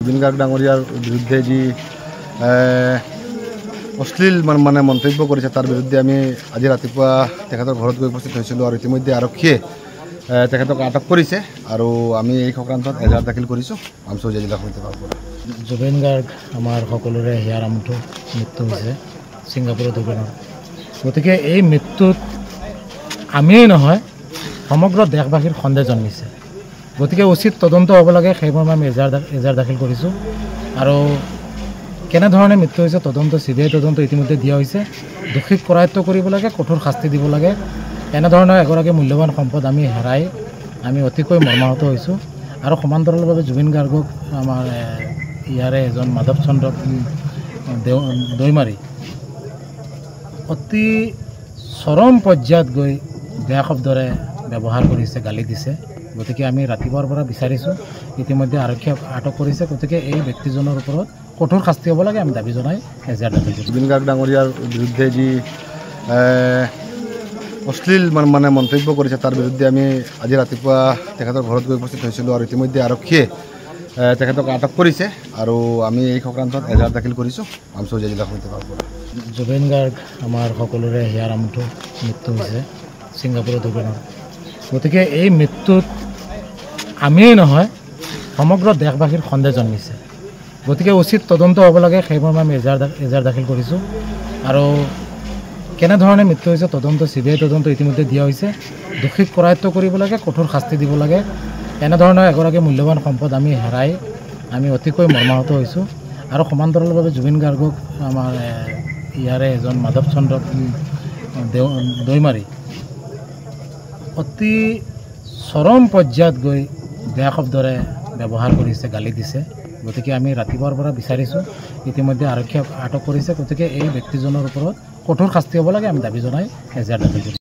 জুবিন গাৰ্গ ডাঙৰীয়াৰ বিৰুদ্ধে যি অশ্লীল মানে মন্তব্য কৰিছে তাৰ বিৰুদ্ধে আমি আজি ৰাতিপুৱা তেখেতৰ ঘৰত গৈ উপস্থিত হৈছিলোঁ আৰু ইতিমধ্যে আৰক্ষীয়ে তেখেতক আটক কৰিছে আৰু আমি এই সংক্ৰান্তত এজাহাৰ দাখিল কৰিছোঁ আমচৌজা জিলা সমিতিৰ পৰা। জুবিন গাৰ্গ আমাৰ সকলোৰে হিয়াৰ আমঠু মৃত্যু হৈছে ছিংগাপুৰৰ দুৰ্ঘটনাত। গতিকে এই মৃত্যুত আমিয়েই নহয় সমগ্ৰ দেশবাসীৰ সন্দেহ জন্মিছে। গতিকে উচিত তদন্ত হ'ব লাগে, সেইমৰ্মে আমি এজাহাৰ দাখিল কৰিছোঁ আৰু কেনেধৰণে মৃত্যু হৈছে তদন্ত CBI তদন্ত ইতিমধ্যে দিয়া হৈছে। দোষীক কৰায়ত্ব কৰিব লাগে, কঠোৰ শাস্তি দিব লাগে। এনেধৰণৰ এগৰাকী মূল্যৱান সম্পদ আমি হেৰাই আমি অতিকৈ মৰ্মাহত হৈছোঁ আৰু সমান্তৰালভাৱে জুবিন গাৰ্গক আমাৰ ইয়াৰে এজন মাধৱ চন্দ্ৰ দৈমাৰী অতি চৰম পৰ্যায়ত গৈ বেয়া শব্দৰে ব্যৱহাৰ কৰিছে, গালি দিছে। গতিকে আমি ৰাতিপুৱাৰ পৰা বিচাৰিছোঁ, ইতিমধ্যে আৰক্ষীয়ে আটক কৰিছে। গতিকে এই ব্যক্তিজনৰ ওপৰত কঠোৰ শাস্তি হ'ব লাগে আমি দাবী জনাই এজাহাৰ দাখিল কৰিছোঁ। জুবিন গাৰ্গ ডাঙৰীয়াৰ বিৰুদ্ধে যি অশ্লীল মানে মন্তব্য কৰিছে তাৰ বিৰুদ্ধে আমি আজি ৰাতিপুৱা তেখেতৰ ঘৰত গৈ উপস্থিত হৈছিলোঁ আৰু ইতিমধ্যে আৰক্ষীয়ে তেখেতক আটক কৰিছে আৰু আমি এই সংক্ৰান্তত এজাহাৰ দাখিল কৰিছোঁ আমচৌজা জিলা সমিতিৰ পৰা। জুবিন গাৰ্গ আমাৰ সকলোৰে হিয়াৰ আমঠু মৃত্যু হৈছে ছিংগাপুৰৰ দুৰ্ঘটনাত। গতিকে এই মৃত্যুত আমিয়েই নহয় সমগ্ৰ দেশবাসীৰ সন্দেহ জন্মিছে। গতিকে উচিত তদন্ত হ'ব লাগে, সেইমৰ্মে আমি এজাহাৰ দাখিল কৰিছোঁ আৰু কেনেধৰণে মৃত্যু হৈছে তদন্ত CBI তদন্ত ইতিমধ্যে দিয়া হৈছে। দোষীক কৰায়ত্ব কৰিব লাগে, কঠোৰ শাস্তি দিব লাগে। এনেধৰণৰ এগৰাকী মূল্যৱান সম্পদ আমি হেৰাই আমি অতিকৈ মৰ্মাহত হৈছোঁ আৰু সমান্তৰালভাৱে জুবিন গাৰ্গক আমাৰ ইয়াৰে এজন মাধৱ চন্দ্ৰ দৈমাৰী অতি চৰম পৰ্যায়ত গৈ বেয়া শব্দৰে ব্যৱহাৰ কৰিছে, গালি দিছে। গতিকে আমি ৰাতিপুৱাৰ পৰা বিচাৰিছোঁ, ইতিমধ্যে আৰক্ষীয়ে আটক কৰিছে। গতিকে এই ব্যক্তিজনৰ ওপৰত কঠোৰ শাস্তি হ'ব লাগে আমি দাবী জনাই এজাহাৰ দাখিল কৰিছোঁ।